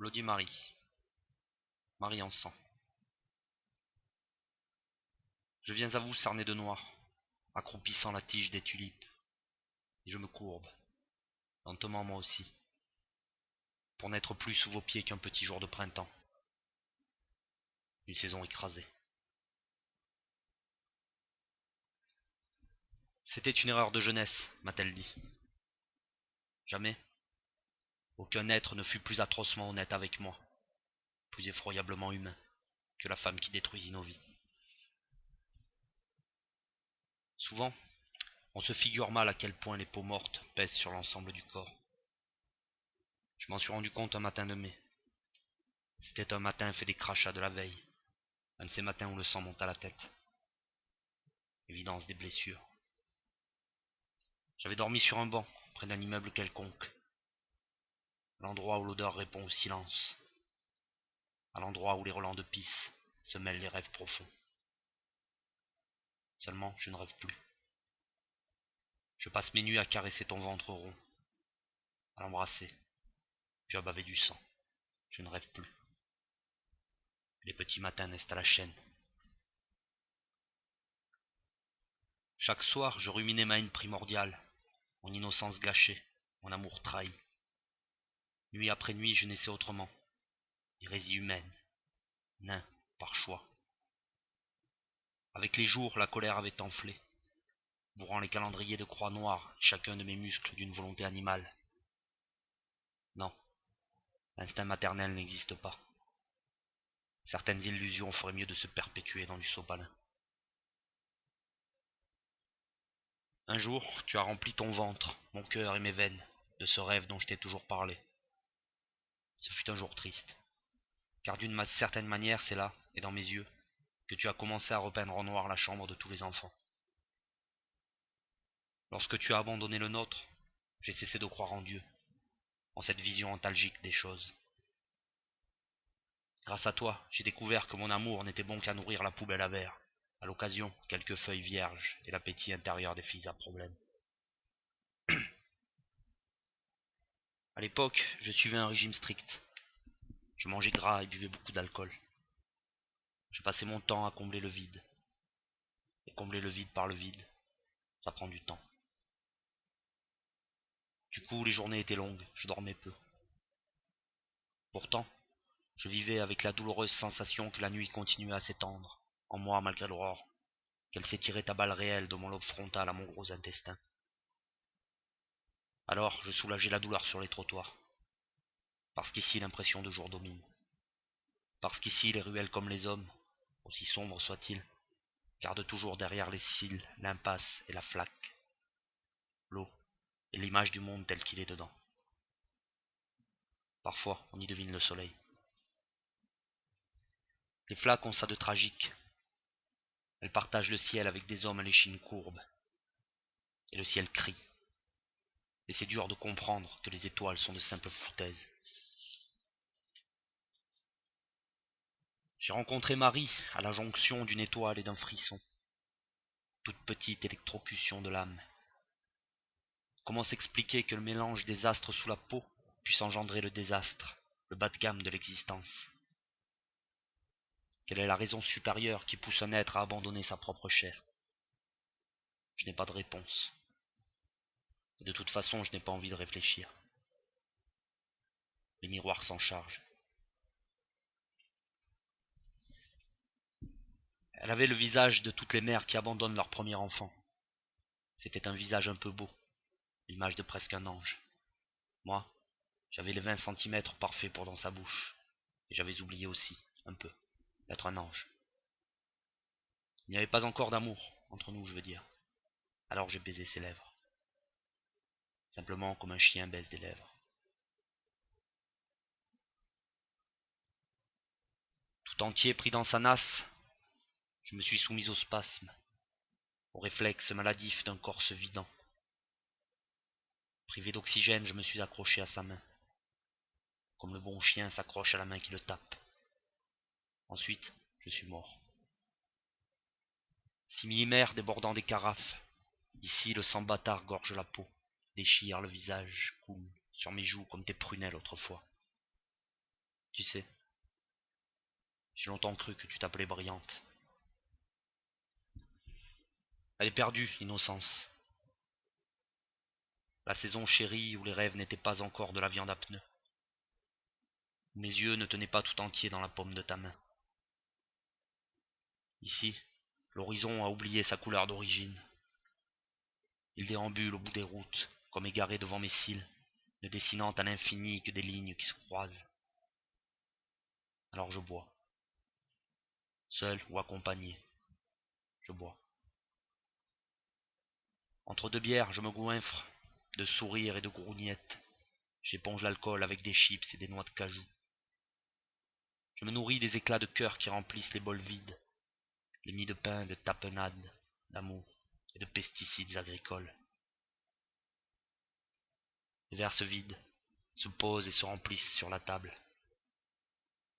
Bloody Mary. Marie en sang. Je viens à vous cerné de noir, accroupissant la tige des tulipes, et je me courbe, lentement moi aussi, pour n'être plus sous vos pieds qu'un petit jour de printemps, une saison écrasée. C'était une erreur de jeunesse, m'a-t-elle dit. Jamais, aucun être ne fut plus atrocement honnête avec moi, plus effroyablement humain que la femme qui détruisit nos vies. Souvent, on se figure mal à quel point les peaux mortes pèsent sur l'ensemble du corps. Je m'en suis rendu compte un matin de mai. C'était un matin fait des crachats de la veille, un de ces matins où le sang monte à la tête. Évidence des blessures. J'avais dormi sur un banc, près d'un immeuble quelconque, à l'endroit où l'odeur répond au silence, à l'endroit où les relents de pisse se mêlent les rêves profonds. Seulement, je ne rêve plus. Je passe mes nuits à caresser ton ventre rond, à l'embrasser, puis à baver du sang. Je ne rêve plus. Les petits matins naissent à la chaîne. Chaque soir, je ruminais ma haine primordiale, mon innocence gâchée, mon amour trahi. Nuit après nuit, je naissais autrement. Hérésie humaine, nain par choix. Avec les jours, la colère avait enflé, bourrant les calendriers de croix noires, chacun de mes muscles d'une volonté animale. Non, l'instinct maternel n'existe pas. Certaines illusions feraient mieux de se perpétuer dans du sopalin. Un jour, tu as rempli ton ventre, mon cœur et mes veines, de ce rêve dont je t'ai toujours parlé. Ce fut un jour triste, car d'une certaine manière, c'est là, et dans mes yeux, que tu as commencé à repeindre en noir la chambre de tous les enfants. Lorsque tu as abandonné le nôtre, j'ai cessé de croire en Dieu, en cette vision antalgique des choses. Grâce à toi, j'ai découvert que mon amour n'était bon qu'à nourrir la poubelle à verre, à l'occasion, quelques feuilles vierges et l'appétit intérieur des filles à problème. À l'époque, je suivais un régime strict. Je mangeais gras et buvais beaucoup d'alcool. Je passais mon temps à combler le vide. Et combler le vide par le vide, ça prend du temps. Du coup, les journées étaient longues, je dormais peu. Pourtant, je vivais avec la douloureuse sensation que la nuit continuait à s'étendre, en moi malgré l'aurore, qu'elle s'étirait à balles réelles de mon lobe frontal à mon gros intestin. Alors, je soulageais la douleur sur les trottoirs, parce qu'ici l'impression de jour domine, parce qu'ici les ruelles comme les hommes, aussi sombres soient-ils, gardent toujours derrière les cils l'impasse et la flaque, l'eau et l'image du monde tel qu'il est dedans. Parfois, on y devine le soleil. Les flaques ont ça de tragique. Elles partagent le ciel avec des hommes à l'échine courbe. Et le ciel crie. Et c'est dur de comprendre que les étoiles sont de simples foutaises. J'ai rencontré Marie à la jonction d'une étoile et d'un frisson. Toute petite électrocution de l'âme. Comment s'expliquer que le mélange des astres sous la peau puisse engendrer le désastre, le bas de gamme de l'existence? Quelle est la raison supérieure qui pousse un être à abandonner sa propre chair? Je n'ai pas de réponse. Et de toute façon, je n'ai pas envie de réfléchir. Les miroirs s'en chargent. Elle avait le visage de toutes les mères qui abandonnent leur premier enfant. C'était un visage un peu beau, l'image de presque un ange. Moi, j'avais les 20 centimètres parfaits pour dans sa bouche, et j'avais oublié aussi, un peu, d'être un ange. Il n'y avait pas encore d'amour, entre nous, je veux dire. Alors j'ai baisé ses lèvres. Simplement comme un chien baise des lèvres. Tout entier pris dans sa nasse, je me suis soumis au spasme, au réflexe maladif d'un corps se vidant. Privé d'oxygène, je me suis accroché à sa main, comme le bon chien s'accroche à la main qui le tape. Ensuite, je suis mort. 6 millimètres débordant des carafes. Ici, le sang bâtard gorge la peau, déchire le visage, coule sur mes joues comme tes prunelles autrefois. Tu sais, j'ai longtemps cru que tu t'appelais Brillante. Elle est perdue, l'innocence. La saison chérie où les rêves n'étaient pas encore de la viande à pneus. Mes yeux ne tenaient pas tout entier dans la paume de ta main. Ici, l'horizon a oublié sa couleur d'origine. Il déambule au bout des routes, comme égaré devant mes cils, ne dessinant à l'infini que des lignes qui se croisent. Alors je bois. Seul ou accompagné, je bois. Entre deux bières, je me goinfre de sourires et de grougnettes. J'éponge l'alcool avec des chips et des noix de cajou. Je me nourris des éclats de cœur qui remplissent les bols vides, les nids de pain, de tapenade, d'amour et de pesticides agricoles. Les verres se vident, se posent et se remplissent sur la table.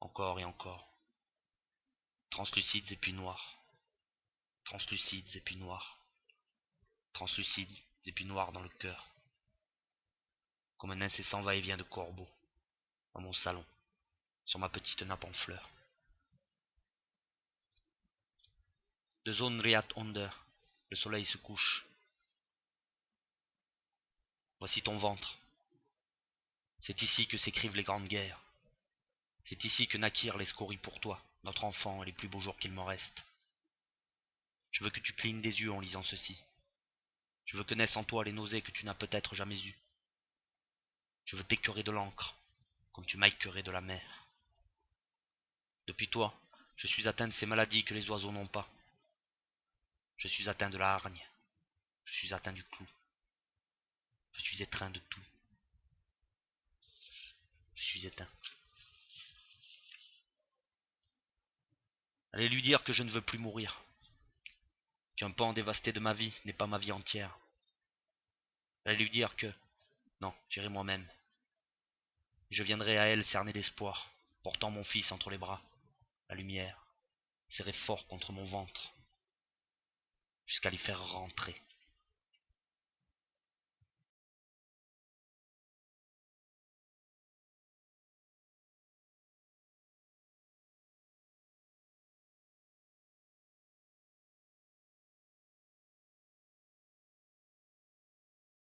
Encore et encore. Translucides et puis noirs. Translucides et puis noirs. Translucides et puis noirs dans le cœur. Comme un incessant va-et-vient de corbeaux. Dans mon salon, sur ma petite nappe en fleurs. De zone riat onder, le soleil se couche. Voici ton ventre. C'est ici que s'écrivent les grandes guerres. C'est ici que naquirent les scories pour toi, notre enfant et les plus beaux jours qu'il m'en reste. Je veux que tu clignes des yeux en lisant ceci. Je veux que naissent en toi les nausées que tu n'as peut-être jamais eues. Je veux t'écœurer de l'encre, comme tu m'as écœuré de la mer. Depuis toi, je suis atteint de ces maladies que les oiseaux n'ont pas. Je suis atteint de la hargne. Je suis atteint du clou. Je suis étreint de tout. Je suis éteint. Allez lui dire que je ne veux plus mourir. Qu'un pan dévasté de ma vie n'est pas ma vie entière. Allez lui dire que... Non, j'irai moi-même. Je viendrai à elle cerner d'espoir, portant mon fils entre les bras, la lumière, serré fort contre mon ventre, jusqu'à l'y faire rentrer.